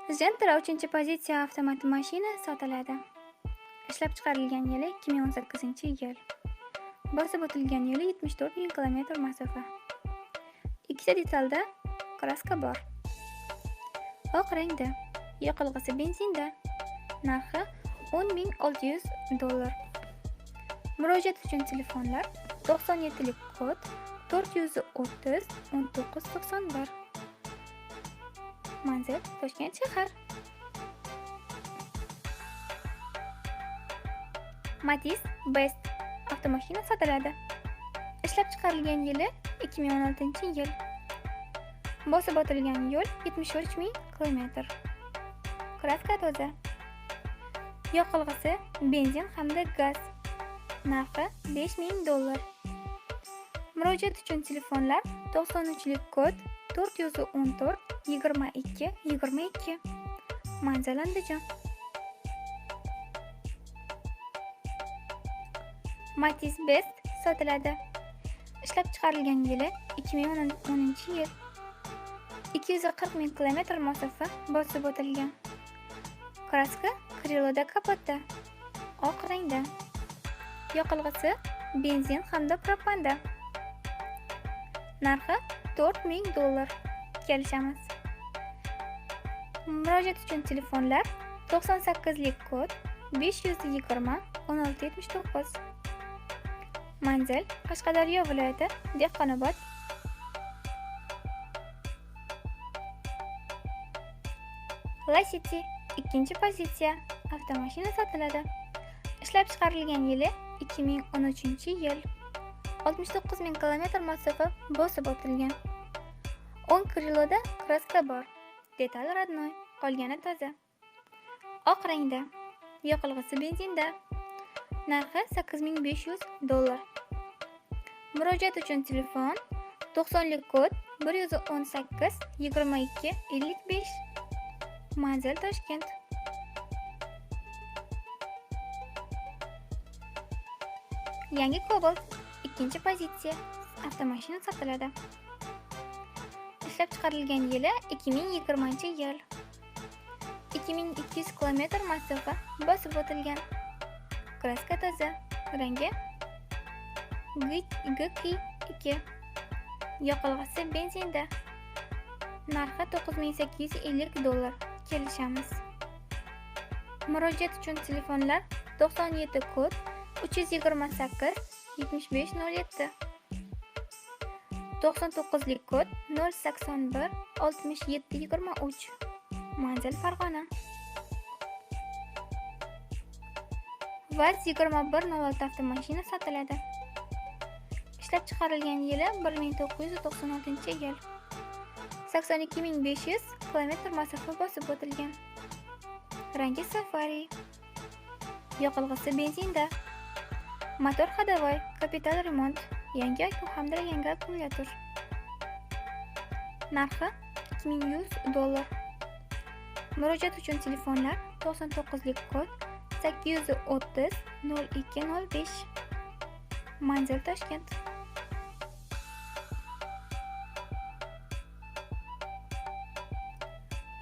Gentra 3-pozitsiya avtomat mashina sotiladi. Ishlab chiqarilgan yili 2018-yil. Bosib o'tilgan yo'li 74 ming kilometr masofa. Ikkita detalda kraska bor. Oq rangda, yoqilg'isi benzinda. Narxi $10,600. Murojaat uchun telefonlar 97lik kod 430 1991. Manzil Toshkent shahar. Matiz Best avtomashina sotiladi. Ishlab chiqarilgan yili 2016-yil. Bosib o'tilgan yo'l 73 ming kilometr. Kraska toza. Yoqilg'isi benzin hamda gaz. Narxi $5,000. Murojaat uchun telefonlar 93lik kod 414 22 22. Manzil Andijon. Matiz Best sotiladi. Ishlab chiqarilgan yili 2010-yil. 240 ming kilometr masofa bosib o'tilgan. Kraska Kriloda kapotda. Oq rangda. Yoqilg'isi benzin hamda propanda. Narxi $4,000. Kelishamiz. Murojaat uchun telefonlar 98lik kod 520 1679. Manzil Qashqadaryo viloyati Dehqonobod. Lacetti 2-pozitsiya avtomashina sotiladi. Ishlab chiqarilgan yili 2013-yil. 69 ming kilometr masofa bosib o'tilgan. 10 kriloda kraska bor. Detal rodnoy, qolgani toza. Oq rangda. Yoqilg'isi benzinda. Narxi $8,500. Murojaat uchun telefon 90lik kod 118 22 55. Manzil Toshkent. Yangi Cobalt 2-pozitsiya avtomashina sotiladi. Ishlab chiqarilgan yili 2020-yil. 2200 kilometr masofa bosib o'tilgan. Kraska toza, rangi GK2. Yoqilg'isi benzinda. Narxi $9,850. Kelishamiz. Murojaat uchun telefonlar 97 kod 328 7507. 99lik kod 081 67 23. Manzil Farg'ona. Vaz 2106 avtomashina sotiladi. Ishlab chiqarilgan yili 1996-yil. 82500 kilometr masofa bosib o'tilgan. Rangi Safari. Yoqilg'isi benzinda. Motor hadavoy, kapital remont, yangi akkum hamda yangi akkumulyator. Narxi $2100. Murojaat uchun telefonlar 99lik kod 830 0205. Manzil Toshkent.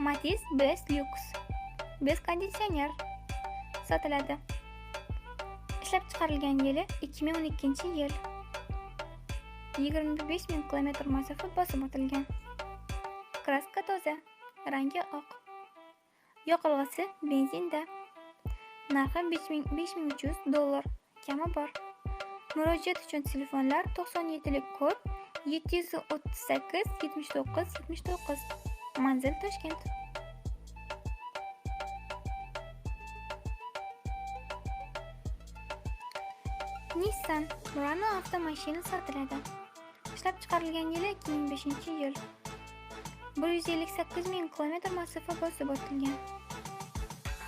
Matiz Best Lux bez konditsioner sotiladi. Ishlab chiqarilgan yili 2012-yil. 25 ming kilometr masofa bosib o'tilgan. Kraska toza, rangi oq. Yoqilg'isi benzinda. Narxi $5,300. Kami bor. Murojaat uchun telefonlar 97lik kod 738 79 79. Manzil Toshkent. Nissan Murano avtomashina sotiladi. Ishlab chiqarilgan yili 2005-yil. 158 ming kilometr masofa bosib o'tilgan.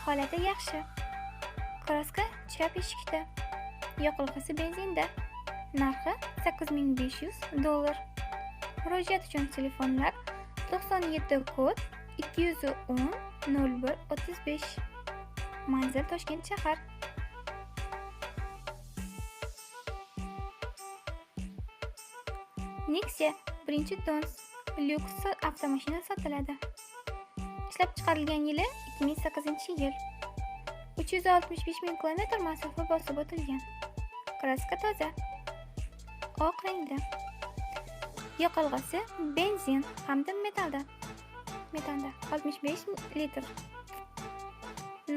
Holati yaxshi. Kraska chap eshikda. Yoqilg'isi benzinda. Narxi $8,500. Murojaat uchun telefonlar 97 kod 210 01 35. Manzil Toshkent shahar. Nexia 1-tons lyuks avtomashina sotiladi. Ishlab chiqarilgan yili 2008-yil. 365 ming kilometr masofa bosib o'tilgan. Kraska toza. Oq rangda. Yoqilg'isi benzin hamda metalda 65 litr.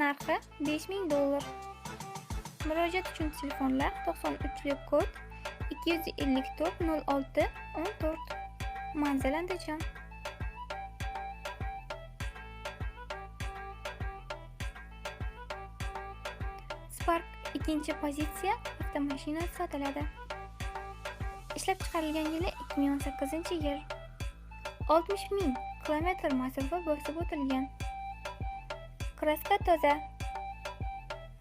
Narxi $5000. Murojaat uchun telefonlar 93 kod 254 06 14. Manzil Andijon. Spark ikkinchi pozitsiya avtomashina sotiladi. Ishlab chiqarilgan yili 2018-yil. 60 ming kilometr masofa bosib o'tilgan. Kraska toza.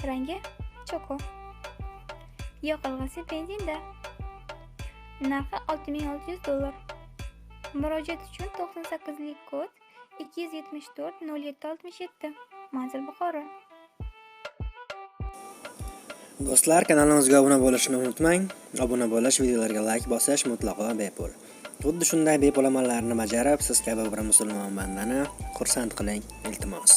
Rangi choko. Yoqilg'isi benzinda. Narxi $6600. Murojaat uchun 98 kod 274 07 67. Manzil Buxoro. Do'stlar, kanalimizga obuna bo'lishni unutmang. Obuna bo'lish, videolarga like bosish mutlaqo bepul. Xuddi shunday bepul amallarni bajarib, siz kabi bir musulmon bandani xursand qiling, iltimos.